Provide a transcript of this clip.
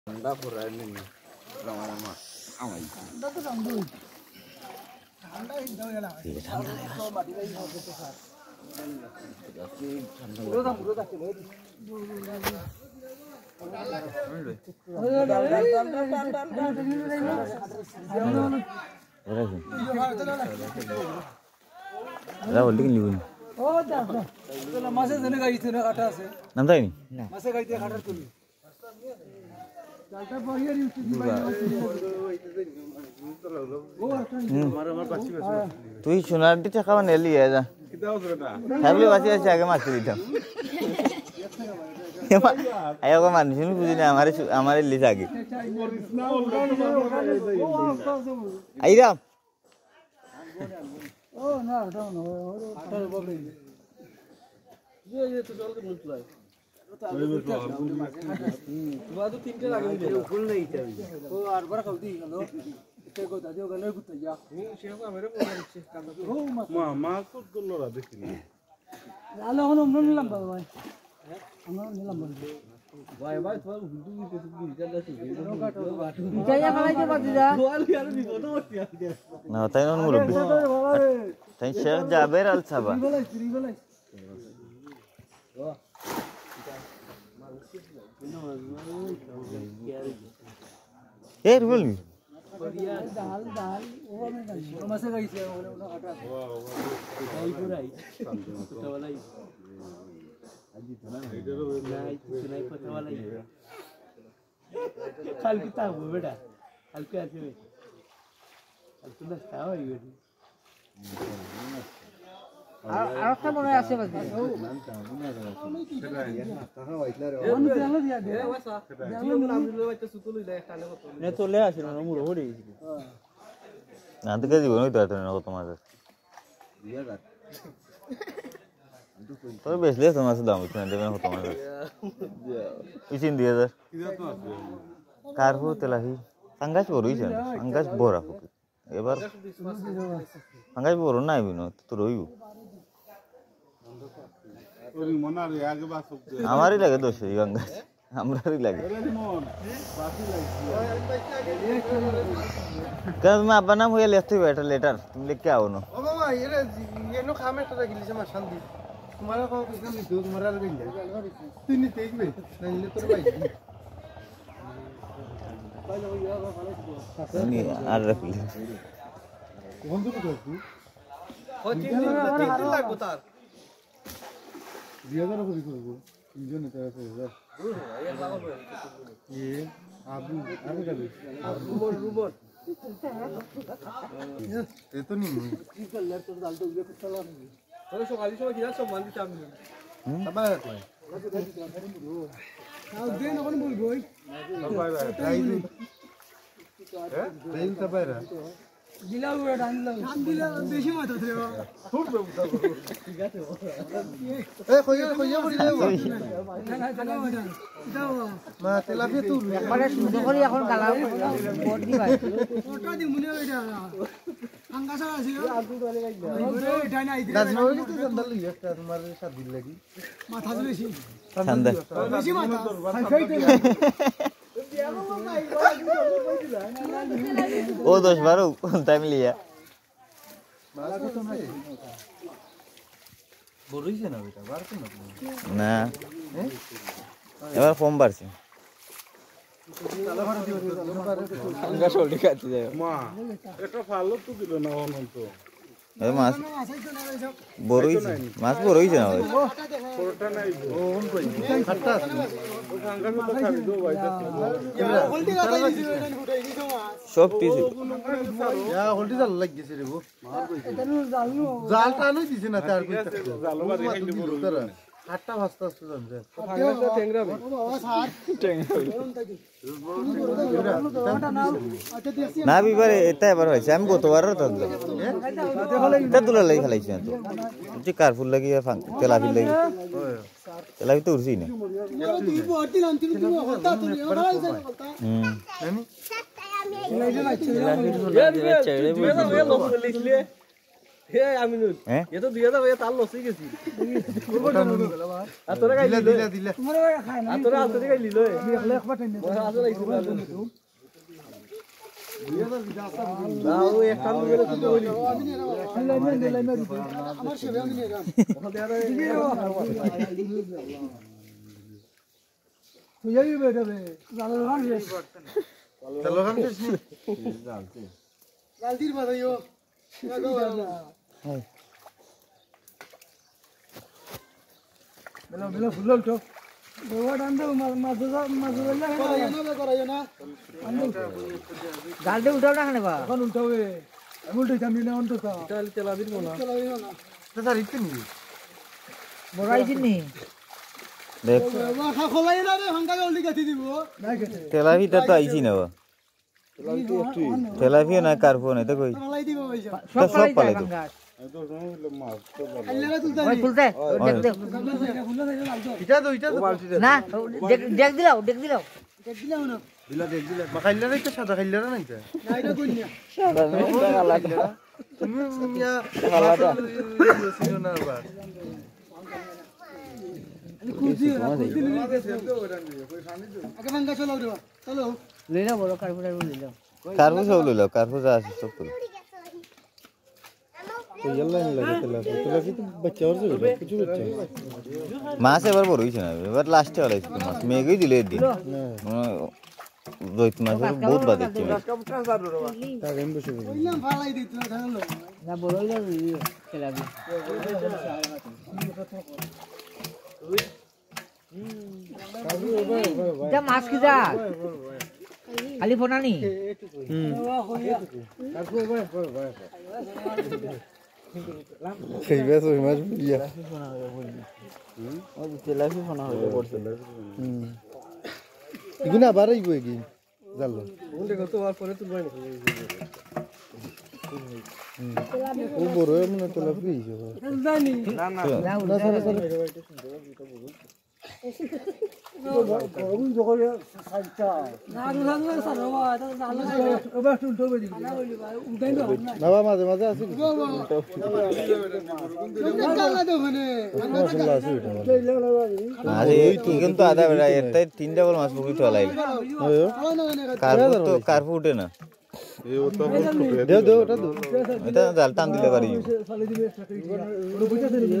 Ada holding liun. Oh, dah. Kalau masa sana gaya itu nak kata se. Nampak ini? Masa gaya itu kata tu. Jalta bahaya ni uci dibayar. তুই সোনার দিতে খাওয়া নেলি যা থাকলে বাঁচি আছে আগে মাছ দিতাম আগে মানুষ বুঝি না আমার লিস আগে আইরাম ও না ওটা না আটার বলে ये तो चल के मुझ लाई बादू तीनटे लागे दिले फुल नहीं था ओ आर बार खाऊ दी लो ते को दादियो गले कुत्ता या शेव का मेरे को काम हो मा को गल्लो रा देखिनी लालो हम निलम भाई हम निलम भाई भाई तो हुदू के तो चल से जाया मलाई के बात जा गोल यार भी फोटो उठिया ना তাই না মুরব্বি তাই শেখ জাবের আল সাবা ए रुल मी दाल दाल वो में नहीं मसे गई से वो हटा वाह पूरा ही पता वाला ही अजी तो ना नहीं पता वाला ही कल कितना हुआ बेटा कल क्या थे कल तो ना था ही बेटी আর একটা মনে আছে বাকি চলে আসে না মুড়ো হয়ে গেছিল না তো কেজি বই তো এত না কত মাছ তোর বেশলে তো মাছ দাম উঠে না দেবে না কত মাছ ইচিন 2000 কারফু তেলাহি পাঙ্গাস বড়ইছে পাঙ্গাস বড় আপু এবার পাঙ্গাস বড় নাই বিনো তো রইব আমারই লাগে দোষ এই গঙ্গা আমারই লাগে কেন তুমি আপনার নাম হয়ে লিখতে হবে একটা লেটার তুমি লিখে আও না ও বাবা ये नो खामे तो रखिली से शांति तुम्हारा को कितना लिखो तुम्हारा लगे तुम नहीं देखबे नहीं ले तोर भाई আর রাখলি বন্ধু কত তুই ও তিন লাখ তার 2000 করে করবো তিনজন এটা আছে ये आबू आने का रूमर ये तो नहीं की कलर तो डाल दो ये कुछ चला नहीं अरे सो खाली सो किया सब मान दिया हमने तब है कोई हां दे ना कौन बोल भाई बाय बाय राइल तब है जिला हुआ डाल लो हम जिला बेशी मत होते हो खूब बेटा ठीक है ए खोया बोल ले মা তেলাপি তো একবারে সুন্দর করে এখন কালা বট দি ভাই ফটো দি মনে হইরা আঙ্গাসা আছে আদু দলে গাইলা এটা না আইতে দাজনো কি সন্দাল একটা তোমার সাথে দিল লাগি মাথা বেশি সন্দাল বেশি মাথা খাই তো ও 10-12 টাইম লিয়া বড়ইছে না বেটা বাড়তো না এবার কম বাড়ছে আঙ্গা শোল্ডি কাটতে যায় মা এটা ফালো তো দিল না অনন্ত এই মাছ বড়ইছে মাছ বড়ইছে না ভাই পুরোটা নাই ও কোন কই খাট্টা ও আঙ্গা তো খাবি দো ভাই হলদি কাটাই দিছিল এটা ফুটাই দিছো মাছ সব কিছু ইয়া হলদি জাল লাগ গেছে রে গো মার কই এটা জালটা নই দিছে না তার কই জালো মারি খাইলি বড় আটটা ভাস্তা আসছে জানছে আটটা টেংরা ভাই ও বাবা সাত টেংরা না বিবারে এটা এবার হইছে আমি গতবার তো এটা তুলা লাগি খাইছি তো যে কারফুল লাগি তেলাপি লাগি তেলাপি তো উড়ছি না হে আমিনুল হ্যাঁ এ তো দিয়ে দাও এ তার লসই গেছি আর তোরা গাইলি দিলা তোমার খায় না আর তোরা আলতে গাইলি লই দেখলে একবার টেনে আসলে লাগছে দাও একটা নিয়ে তো হইলি আমার সেবে আমি নিয়ে যাম তুই যাবি বেটা বে জালাল খান শেষ লালদির বাদাইও বেলা বেলা ফুলল তো গোয়া ডান্ডা মাঝে করাইও না গালতে উঠাও না খানে বা এখন উল্টাবে আমি উল্টাইতাম না অন্তত তাহলে তেলাবির মোনা চালাইও না বড়াইছিস নি দেখ খা খোলাই না রে ভাঙ্গা জলদি গাতি দিব না কেটে তেলাভিটা তো আইছি না বা তেলাভিয়া না কার্পো না তো কই চালাই দিব পয়সা সব সব পালাই পালাই তো। ভাঙ্গা আল্লাহরা তুলতা ওই খুলতে দেখ দেখ খুলনা থেকে লাগতো না দেখ দিলাও দেখলাম না দিলা দেখ দিলা না এটা কই না আগে ভাঙ্গা চলো রে চলো লইলা বড় কার্পুটার লইলা কার্পো সব লইলাও কার্পো যা আছে সব তো মাছ এবার বড় হইছে না এবার লাস্টে হলাইছে মাছ মেঘই দিলে দিন রোহিত মাছের বহুত বাদ দিচ্ছে কইলাম ফালাই দিত না জানো না বড় হইলা খেলাবি যা মাছ কি যা খালি ফোনানি এগুলো আবার আইব কি জানলো ওন্ডে কত আর পরে তুলবাই না ও বড় এমন তোলা ফ্রিজ জানি না না না উল্টা না রুলা সারবা এটা জানো ওবা উল্টো করে দিবি উল্টাই না বাবা মাঝে মাঝে আছে কালা তো মানে আরে কি কিন্তু আধা বেড়া এটাই তিন ডাবল মাছ পুকুরি তো লাই কার্পো তো কার্পো উঠে না দেও দেও ওটা দেও এটা জাল টান দিলে পারি সালে দিবে ওটা বুঝাতে দিবি